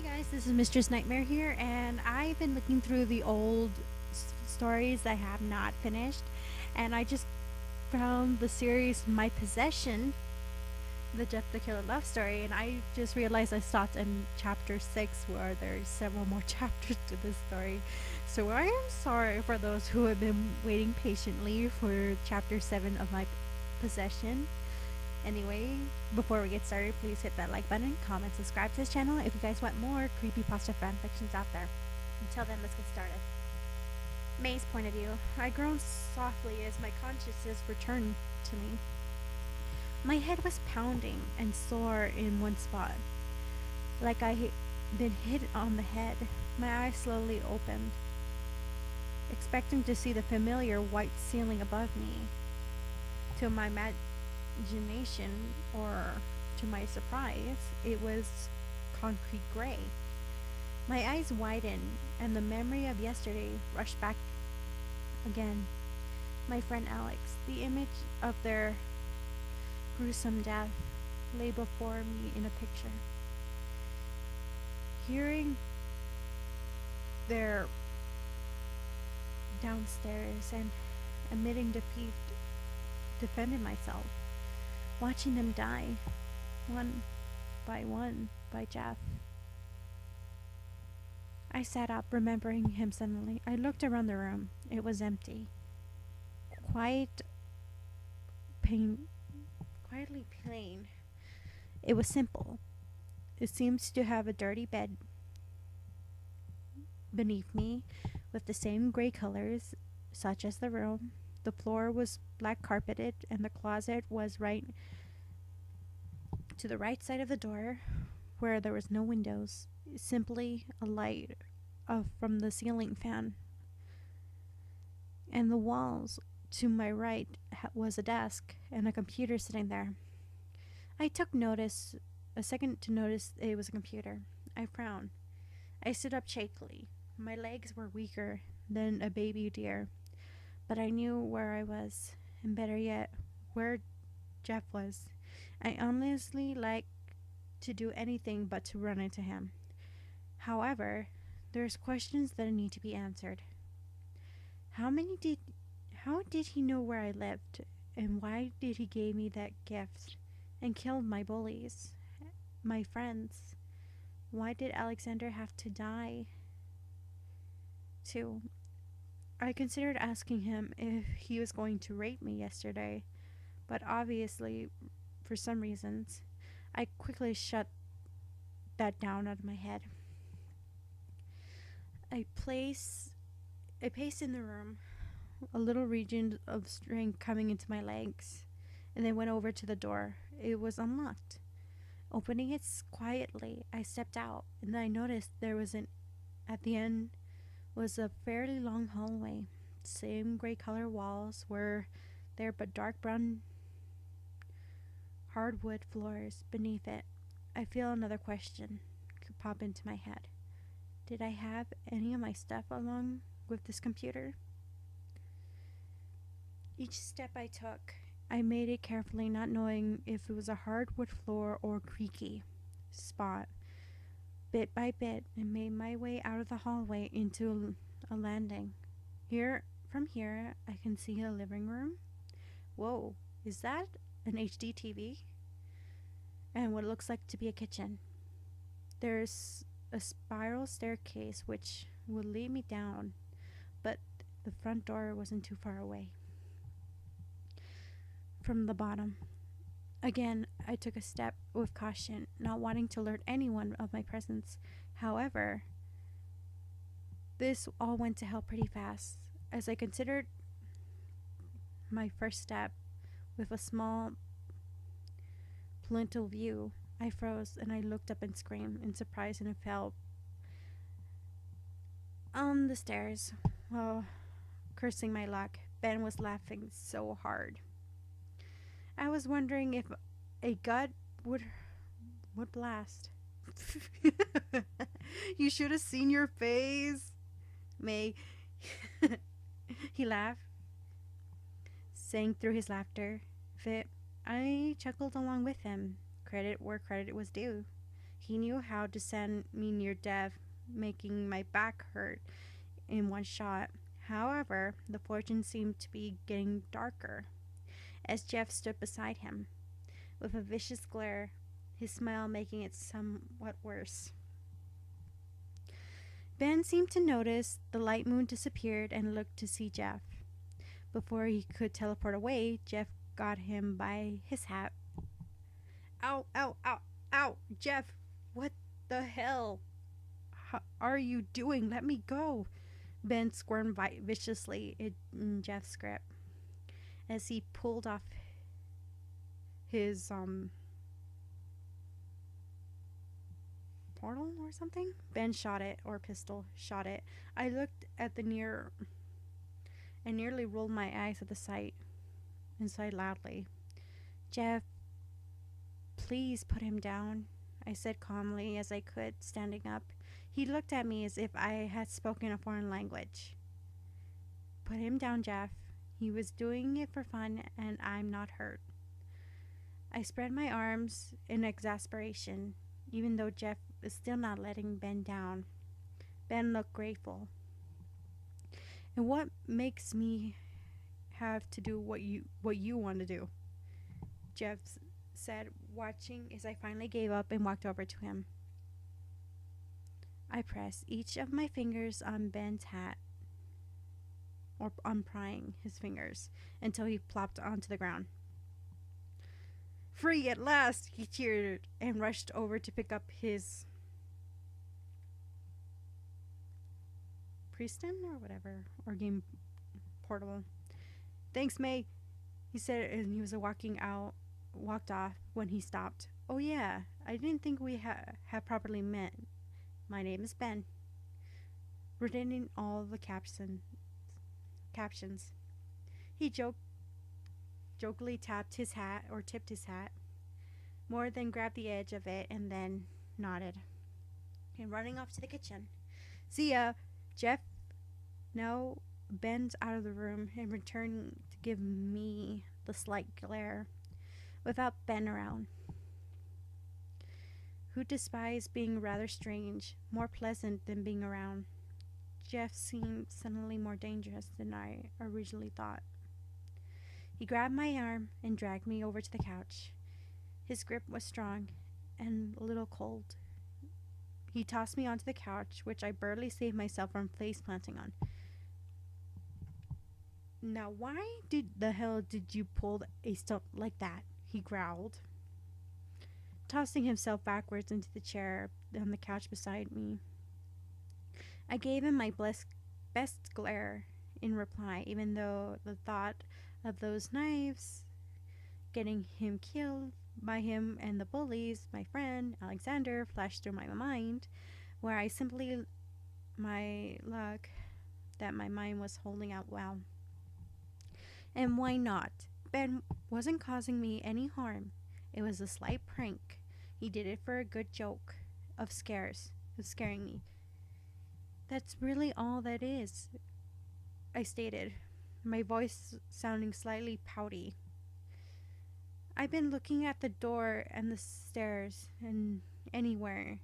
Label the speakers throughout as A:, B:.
A: Guys, this is Mistress Nightmare here, and I've been looking through the old stories I have not finished, and I just found the series My Possession, the Jeff the Killer love story, and I just realized I stopped in chapter 6 where there's several more chapters to this story. So I am sorry for those who have been waiting patiently for chapter 7 of My Possession. Anyway, before we get started, please hit that like button, comment, subscribe to this channel if you guys want more creepypasta fanfictions out there. Until then, let's get started. May's point of view. I groaned softly as my consciousness returned to me. My head was pounding and sore in one spot, like I had been hit on the head. My eyes slowly opened, expecting to see the familiar white ceiling above me. To my imagination, or to my surprise, it was concrete gray. My eyes widened, and the memory of yesterday rushed back again. My friend Alex, the image of their gruesome death lay before me in a picture. Hearing their downstairs and admitting defeat, defended myself, watching them die, one by Jeff. I sat up, remembering him suddenly. I looked around the room. It was empty. Quietly plain. It was simple. It seems to have a dirty bed beneath me, with the same gray colors, such as the room. The floor was black carpeted, and the closet was right to the right side of the door, where there was no windows, simply a light from the ceiling fan. And the walls to my right was a desk and a computer sitting there. I took a second to notice it was a computer. I frowned. I stood up shakily. My legs were weaker than a baby deer, but I knew where I was, and better yet, where Jeff was. I honestly liked to do anything but to run into him. However, there's questions that need to be answered. How did he know where I lived, and why did he give me that gift and killed my bullies, my friends? Why did Alexander have to die too? I considered asking him if he was going to rape me yesterday, but obviously, for some reasons, I quickly shut that down out of my head. I paced in the room, a little region of strength coming into my legs, and then went over to the door. It was unlocked. Opening it quietly, I stepped out, and I noticed at the end was a fairly long hallway. Same gray color walls were there, but dark brown hardwood floors beneath it. I feel another question could pop into my head. Did I have any of my stuff along with this computer? Each step I took, I made it carefully, not knowing if it was a hardwood floor or creaky spot. Bit by bit, I made my way out of the hallway into a landing. From here, I can see a living room. Whoa, is that an HD TV? And what looks like to be a kitchen. There's a spiral staircase which would lead me down, but the front door wasn't too far away from the bottom. Again, I took a step with caution, not wanting to alert anyone of my presence. However, this all went to hell pretty fast. As I considered my first step with a small parental view, I froze and I looked up and screamed in surprise, and I fell on the stairs while cursing my luck. Ben was laughing so hard. I was wondering if a gut would blast. You should have seen your face, May. He laughed, saying through his laughter fit. I chuckled along with him, credit where credit was due. He knew how to send me near death, making my back hurt in one shot. However, the fortune seemed to be getting darker as Jeff stood beside him, with a vicious glare, his smile making it somewhat worse. Ben seemed to notice the light moon disappeared and looked to see Jeff. Before he could teleport away, Jeff got him by his hat. Ow, ow, ow, ow! Jeff, what the hell are you doing? Let me go! Ben squirmed viciously in Jeff's grip as he pulled off his portal or something. Ben shot it, or pistol shot it. I looked at the near and nearly rolled my eyes at the sight and sighed loudly. Jeff, please put him down, I said calmly as I could, standing up. He looked at me as if I had spoken a foreign language. Put him down, Jeff. He was doing it for fun, and I'm not hurt. I spread my arms in exasperation, even though Jeff was still not letting Ben down. Ben looked grateful. And what makes me have to do what you want to do? Jeff said, watching as I finally gave up and walked over to him. I pressed each of my fingers on Ben's hat, or unprying his fingers, until he plopped onto the ground. Free at last, he cheered and rushed over to pick up his Preston or whatever, or game portable. Thanks, May, he said, and he was walked off when he stopped. Oh yeah, I didn't think we had properly met. My name is Ben. Written in all the captions. He jokingly tipped his hat, more than grabbed the edge of it and then nodded. And running off to the kitchen. See ya, Jeff. Now Ben's out of the room and returning to give me the slight glare, without Ben around, who despised being rather strange, more pleasant than being around. Jeff seemed suddenly more dangerous than I originally thought. He grabbed my arm and dragged me over to the couch. His grip was strong and a little cold. He tossed me onto the couch, which I barely saved myself from face planting on. Now, why the hell did you pull a stunt like that? He growled, tossing himself backwards into the chair on the couch beside me. I gave him my best glare in reply, even though the thought of those knives getting him killed by him and the bullies, my friend Alexander, flashed through my mind, where I simply my luck that my mind was holding out well. And why not? Ben wasn't causing me any harm. It was a slight prank. He did it for a good joke of scaring me. That's really all that is, I stated, my voice sounding slightly pouty. I've been looking at the door and the stairs and anywhere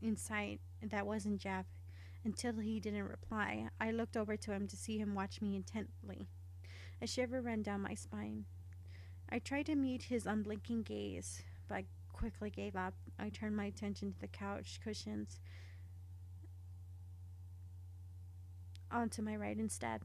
A: in sight that wasn't Jeff until he didn't reply. I looked over to him to see him watch me intently. A shiver ran down my spine. I tried to meet his unblinking gaze, but I quickly gave up. I turned my attention to the couch cushions onto my right instead.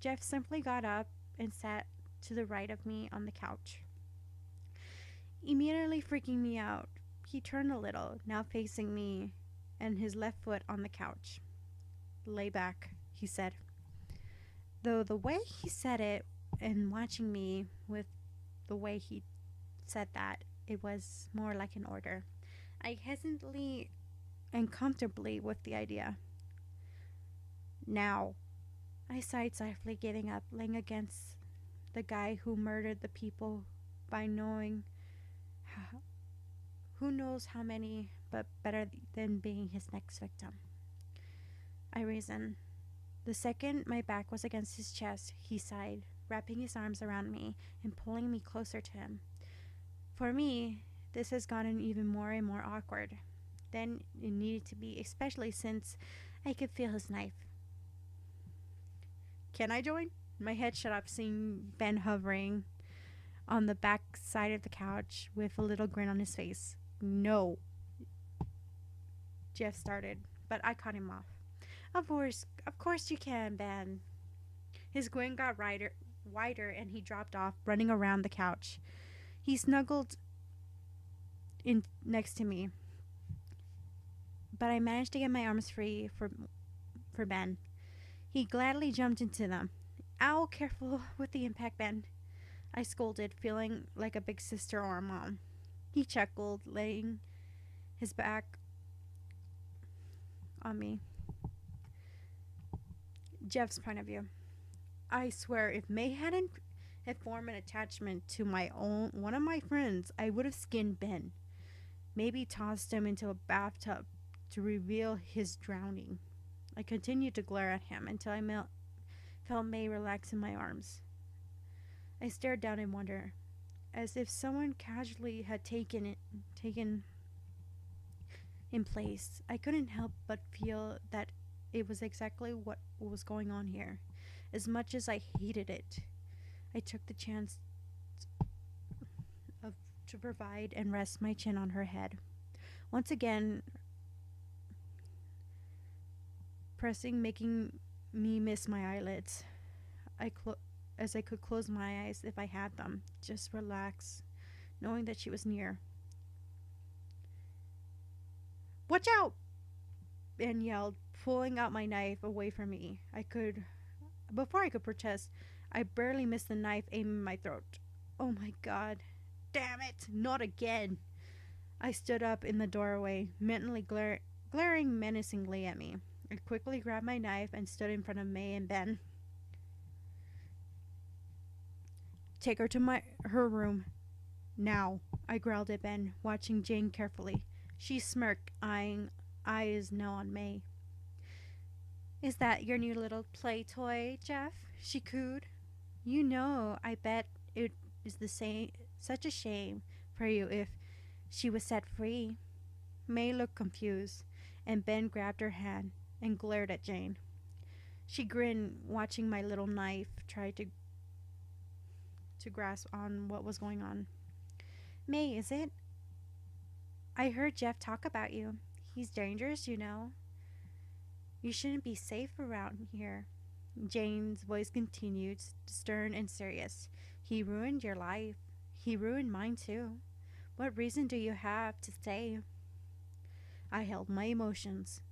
A: Jeff simply got up and sat to the right of me on the couch, immediately freaking me out. He turned a little, now facing me, and his left foot on the couch. Lay back, he said. Though the way he said it, and watching me with the way he said that, it was more like an order. I hesitantly and comfortably with the idea. Now, I sighed softly, giving up, laying against the guy who murdered the people by knowing who knows how many, but better than being his next victim. I reasoned. The second my back was against his chest, he sighed, wrapping his arms around me and pulling me closer to him. For me, This has gotten even more and more awkward than it needed to be, especially since I could feel his knife. Can I join? My head shut up, seeing Ben hovering on the back side of the couch with a little grin on his face. No, Jeff started, but I cut him off. Of course you can, Ben. His grin got wider and he dropped off, running around the couch. He snuggled in next to me, but I managed to get my arms free for Ben. He gladly jumped into them. Ow, careful with the impact, Ben. I scolded, feeling like a big sister or a mom. He chuckled, laying his back on me. Jeff's point of view. I swear, if May hadn't had formed an attachment to one of my friends, I would have skinned Ben. Maybe tossed him into a bathtub to reveal his drowning. I continued to glare at him until I felt May relax in my arms. I stared down in wonder, as if someone casually had taken in place. I couldn't help but feel that it was exactly what was going on here. As much as I hated it, I took the chance to provide and rest my chin on her head. Once again, pressing, making me miss my eyelids. As I could close my eyes if I had them, just relax, knowing that she was near. Watch out! Ben yelled, pulling out my knife away from me. Before I could protest, I barely missed the knife aiming my throat. Oh my god. Damn it, not again. I stood up in the doorway, mentally glaring menacingly at me. I quickly grabbed my knife and stood in front of May and Ben. Take her to her room. Now, I growled at Ben, watching Jane carefully. She smirked, eyes now on May. Is that your new little play toy, Jeff? She cooed. You know, I bet it is such a shame for you if she was set free. May looked confused, and Ben grabbed her hand and glared at Jane. She grinned, watching my little knife try to grasp on what was going on. May, is it? I heard Jeff talk about you. He's dangerous, you know. You shouldn't be safe around here. Jane's voice continued, stern and serious. He ruined your life. He ruined mine too. What reason do you have to stay? I held my emotions,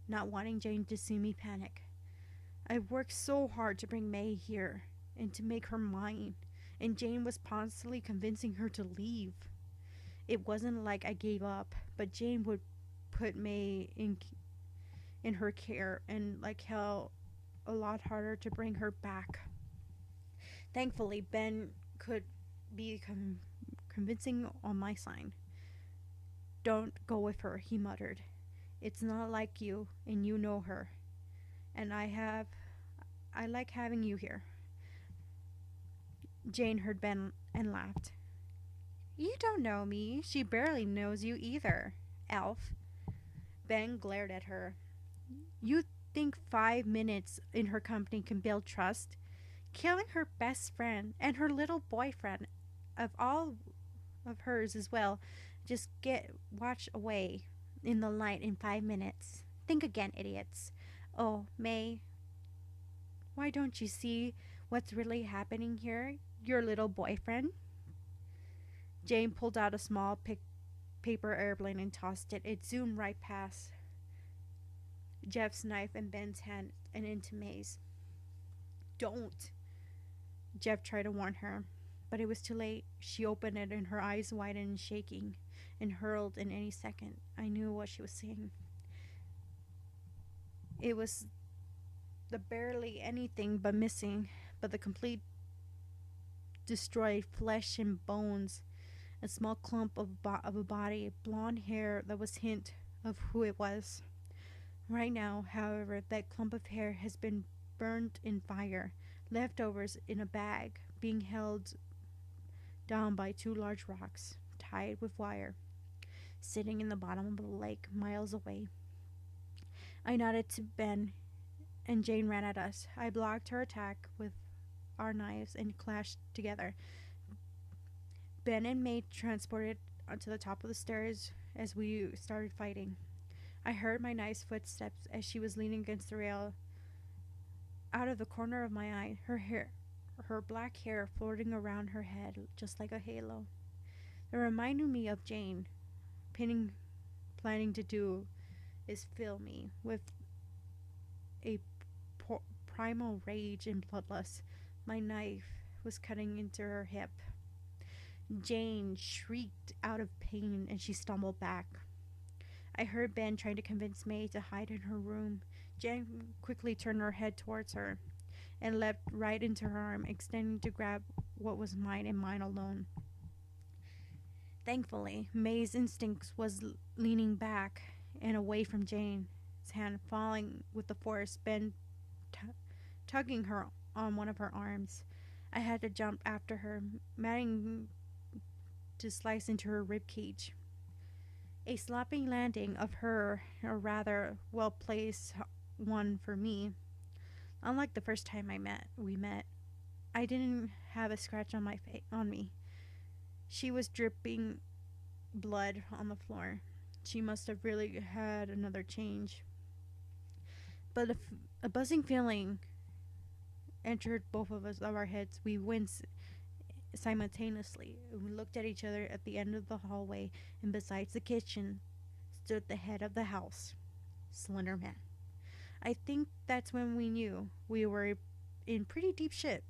A: not wanting Jane to see me panic. I've worked so hard to bring May here and to make her mine, and Jane was constantly convincing her to leave. It wasn't like I gave up, but Jane would put May in her care, and like hell, a lot harder to bring her back. Thankfully, Ben could be convincing on my side. Don't go with her, he muttered. It's not like you, and you know her. And I like having you here. Jane heard Ben and laughed. You don't know me. She barely knows you either, elf. Ben glared at her. You think 5 minutes in her company can build trust? Killing her best friend and her little boyfriend, of all of hers as well, just watch away in the light in 5 minutes. Think again, idiots. Oh, May, why don't you see what's really happening here? Your little boyfriend? Jane pulled out a small paper airplane and tossed it. It zoomed right past Jeff's knife and Ben's hand and into May's. Don't. Jeff tried to warn her, but it was too late. She opened it and her eyes widened and shaking and hurled in any second. I knew what she was saying. It was the barely anything but missing, but the complete destroyed flesh and bones, a small clump of a body, blonde hair that was hint of who it was. Right now, however, that clump of hair has been burned in fire, leftovers in a bag, being held down by 2 large rocks, tied with wire, sitting in the bottom of the lake miles away. I nodded to Ben, and Jane ran at us. I blocked her attack with our knives and clashed together. Ben and May transported onto the top of the stairs as we started fighting. I heard my knife's footsteps as she was leaning against the rail. Out of the corner of my eye, her black hair floating around her head just like a halo. It reminded me of Jane. Planning to do is fill me with a primal rage and bloodlust. My knife was cutting into her hip. Jane shrieked out of pain and she stumbled back. I heard Ben trying to convince May to hide in her room. Jane quickly turned her head towards her and leapt right into her arm, extending to grab what was mine and mine alone. Thankfully, May's instincts was leaning back and away from Jane's hand, falling with the force, Ben tugging her on one of her arms. I had to jump after her, managing to slice into her rib cage. A sloppy landing of her, a rather well placed one for me. Unlike the first time we met, I didn't have a scratch on me. She was dripping blood on the floor. She must have really had another change. But a buzzing feeling entered both of our heads. We winced simultaneously. We looked at each other at the end of the hallway, and besides the kitchen stood the head of the house, Slender Man. I think that's when we knew we were in pretty deep shit.